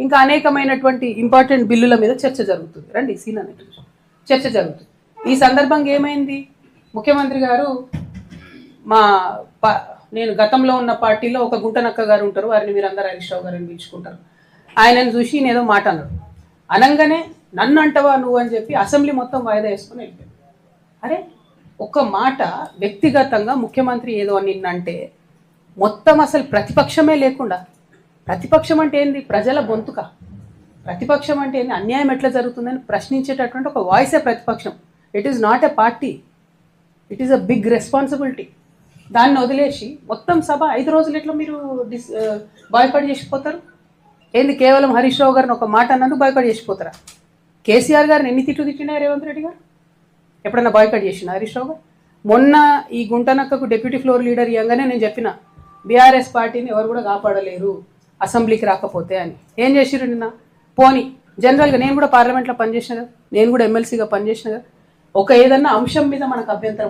ఇంకా అనేకమైనటువంటి ఇంపార్టెంట్ బిల్లుల మీద చర్చ జరుగుతుంది. రండి సీన్ అనే చర్చ జరుగుతుంది. ఈ సందర్భంగా ఏమైంది, ముఖ్యమంత్రి గారు నేను గతంలో ఉన్న పార్టీలో ఒక గుంటనక్క గారు ఉంటారు, వారిని మీరందరూ హరీష్ రావు గారిని పిలుచుకుంటారు. ఆయనను చూసి నేనేదో మాట అన్నాడు, అనగానే నన్ను అంటవా నువ్వు అని చెప్పి అసెంబ్లీ మొత్తం వాయిదా వేసుకుని వెళ్ళిపోయాడు. అరే ఒక మాట వ్యక్తిగతంగా ముఖ్యమంత్రి ఏదో నిన్నంటే మొత్తం అసలు ప్రతిపక్షమే లేకుండా, ప్రతిపక్షం అంటే ఏంది, ప్రజల గొంతుక, ప్రతిపక్షం అంటే ఏంది, అన్యాయం ఎట్లా జరుగుతుందని ప్రశ్నించేటటువంటి ఒక వాయిసే ప్రతిపక్షం. It is not a party, it is a big responsibility. దాన్ని వదిలేసి మొత్తం సభ 5 రోజులు ఎట్లా మీరు బాయ్కాట్ చేసిపోతారు? ఏంది కేవలం హరీష్ రావు గారిని ఒక మాట అన్నందుకు బాయ్కాట్ చేసిపోతారా? కేసీఆర్ గారిని ఎన్ని తిట్లు తిట్టినా రేవంత్ రెడ్డి గారు ఎప్పుడైనా బాయ్కాట్ చేసిన హరీష్ రావు గారు? మొన్న ఈ గుంటనక్కకు డిప్యూటీ ఫ్లోర్ లీడర్ ఇవ్వగానే నేను చెప్పిన బీఆర్ఎస్ పార్టీని ఎవరు కూడా కాపాడలేరు అసెంబ్లీకి రాకపోతే అని. ఏం చేసిరు నిన్న? పోనీ జనరల్గా నేను కూడా పార్లమెంట్లో పనిచేసిన కదా, నేను కూడా ఎమ్మెల్సీగా పనిచేసిన కదా, ఒక ఏదన్నా అంశం మీద మనకు అభ్యంతరం